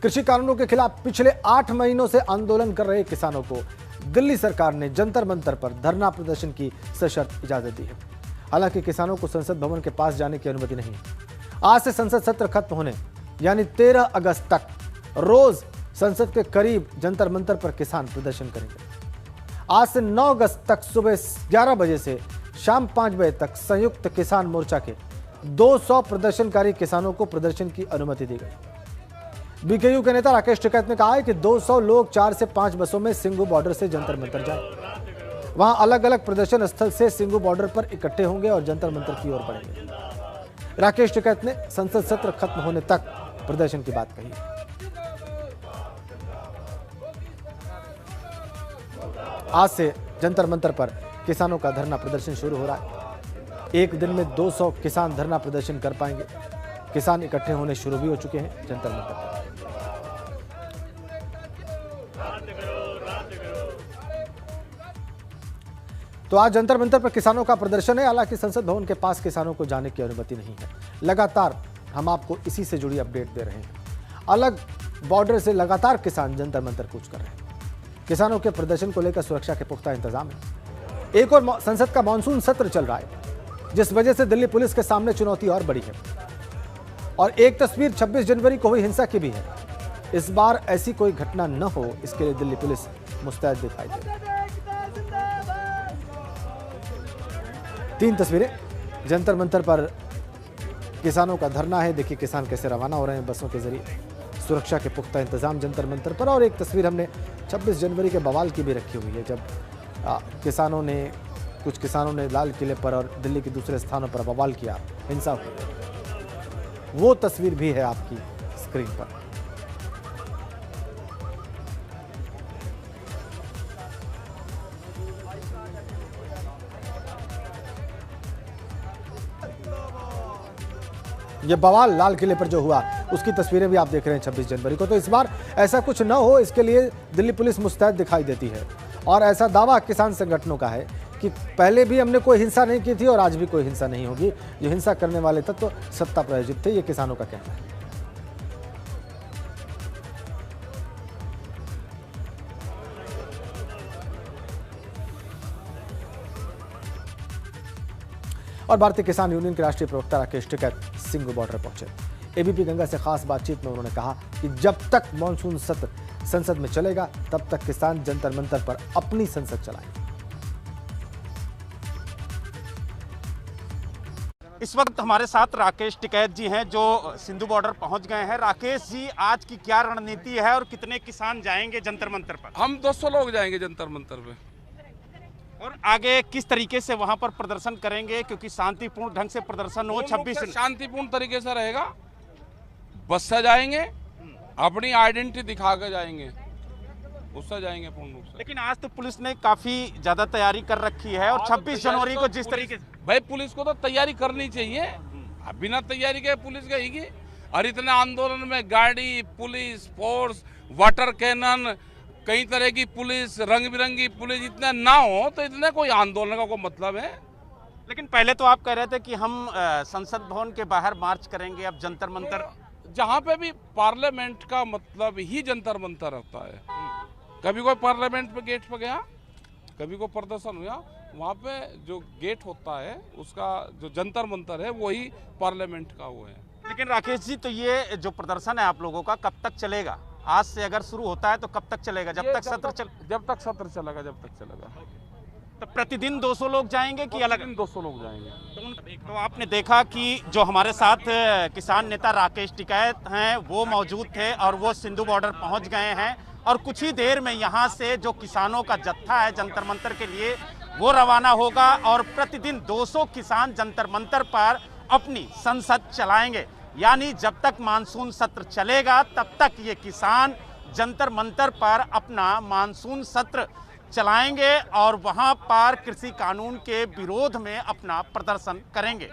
कृषि कानूनों के खिलाफ पिछले 8 महीनों से आंदोलन कर रहे किसानों को दिल्ली सरकार ने जंतर मंतर पर धरना प्रदर्शन की सशर्त इजाजत दी है। हालांकि किसानों को संसद भवन के पास जाने की अनुमति नहीं है। आज से संसद सत्र खत्म होने यानी 13 अगस्त तक रोज संसद के करीब जंतर मंतर पर किसान प्रदर्शन करेंगे। आज से 9 अगस्त तक सुबह 11 बजे से शाम 5 बजे तक संयुक्त किसान मोर्चा के 200 प्रदर्शनकारी किसानों को प्रदर्शन की अनुमति दी गई। बीकेयू के नेता राकेश टिकैत ने कहा है कि 200 लोग 4 से 5 बसों में सिंघू बॉर्डर से जंतर मंतर जाए। वहां अलग अलग प्रदर्शन स्थल से सिंघू बॉर्डर पर इकट्ठे होंगे और जंतर मंतर की ओर बढ़ेंगे। राकेश टिकैत ने संसद सत्र खत्म होने तक प्रदर्शन की बात कही। आज से जंतर मंतर पर किसानों का धरना प्रदर्शन शुरू हो रहा है। एक दिन में 200 किसान धरना प्रदर्शन कर पाएंगे। किसान इकट्ठे होने शुरू भी हो चुके हैं जंतर मंतर पर। तो आज जंतर मंतर पर किसानों का प्रदर्शन है। हालांकि संसद भवन के पास किसानों को जाने की अनुमति नहीं है। लगातार हम आपको इसी से जुड़ी अपडेट दे रहे हैं। अलग बॉर्डर से लगातार किसान जंतर मंतर कूच कर रहे हैं। किसानों के प्रदर्शन को लेकर सुरक्षा के पुख्ता इंतजाम है। एक और संसद का मानसून सत्र चल रहा है, जिस वजह से दिल्ली पुलिस के सामने चुनौती और बड़ी है। और एक तस्वीर 26 जनवरी को हुई हिंसा की भी है। इस बार ऐसी कोई घटना न हो, इसके लिए दिल्ली पुलिस मुस्तैद दिखाई दे रही है। 3 तस्वीरें जंतर मंतर पर किसानों का धरना है। देखिए किसान कैसे रवाना हो रहे हैं बसों के जरिए। सुरक्षा के पुख्ता इंतजाम जंतर मंतर पर। और एक तस्वीर हमने 26 जनवरी के बवाल की भी रखी हुई है, जब कुछ किसानों ने लाल किले पर और दिल्ली के दूसरे स्थानों पर बवाल किया, हिंसा हुई। वो तस्वीर भी है आपकी स्क्रीन पर। ये बवाल लाल किले पर जो हुआ उसकी तस्वीरें भी आप देख रहे हैं 26 जनवरी को। तो इस बार ऐसा कुछ न हो, इसके लिए दिल्ली पुलिस मुस्तैद दिखाई देती है। और ऐसा दावा किसान संगठनों का है कि पहले भी हमने कोई हिंसा नहीं की थी और आज भी कोई हिंसा नहीं होगी। जो हिंसा करने वाले तत्व सत्ता प्रायोजित थे, ये किसानों का कहना है। और भारतीय किसान यूनियन के राष्ट्रीय प्रवक्ता राकेश टिकैत सिंघू बॉर्डर पहुंचे। एबीपी गंगा से खास बातचीत में उन्होंने कहा कि जब तक मानसून सत्र संसद में चलेगा, तब तक किसान जंतर मंतर पर अपनी संसद चलाएंगे। इस वक्त हमारे साथ राकेश टिकैत जी हैं, जो सिंधु बॉर्डर पहुंच गए हैं। राकेश जी, आज की क्या रणनीति है और कितने किसान जाएंगे जंतर मंतर पर? हम 200 लोग जाएंगे जंतर मंतर पे। और आगे किस तरीके से वहां पर प्रदर्शन करेंगे, क्योंकि शांतिपूर्ण ढंग से प्रदर्शन हो? 26 शांतिपूर्ण तरीके से रहेगा। बस से जाएंगे, अपनी आइडेंटिटी दिखा कर जाएंगे, उससे जाएंगे पूर्ण रूप से। लेकिन आज तो पुलिस ने काफी ज्यादा तैयारी कर रखी है और 26 जनवरी को जिस तरीके से भाई पुलिस को तो तैयारी करनी चाहिए। अब बिना तैयारी के पुलिस गई। और इतने आंदोलन में गाड़ी, पुलिस फोर्स, वाटर कैनन, कई तरह की पुलिस, रंग बिरंगी पुलिस इतने ना हो तो इतने कोई आंदोलन का कोई मतलब है? लेकिन पहले तो आप कह रहे थे कि हम संसद भवन के बाहर मार्च करेंगे, अब जंतर मंतर। जहाँ पे भी पार्लियामेंट का मतलब ही जंतर मंतर होता है। कभी कोई पार्लियामेंट पे गेट पे गया, कभी कोई प्रदर्शन हुआ, वहाँ पे जो गेट होता है उसका जो जंतर मंतर है वही पार्लियामेंट का वो है। लेकिन राकेश जी, तो ये जो प्रदर्शन है आप लोगों का कब तक चलेगा? आज से अगर शुरू होता है तो कब तक चलेगा? जब तक सत्र चलेगा। तो प्रतिदिन 200 लोग जाएंगे कि अलग? 200 लोग जाएंगे। तो आपने देखा कि जो हमारे साथ किसान नेता राकेश टिकैत हैं वो मौजूद थे और वो सिंधु बॉर्डर पहुंच गए हैं। और कुछ ही देर में यहाँ से जो किसानों का जत्था है जंतर मंतर के लिए, वो रवाना होगा और प्रतिदिन 200 किसान जंतर मंतर पर अपनी संसद चलाएंगे। यानी जब तक मानसून सत्र चलेगा तब तक ये किसान जंतर मंतर पर अपना मानसून सत्र चलाएंगे और वहां पर कृषि कानून के विरोध में अपना प्रदर्शन करेंगे।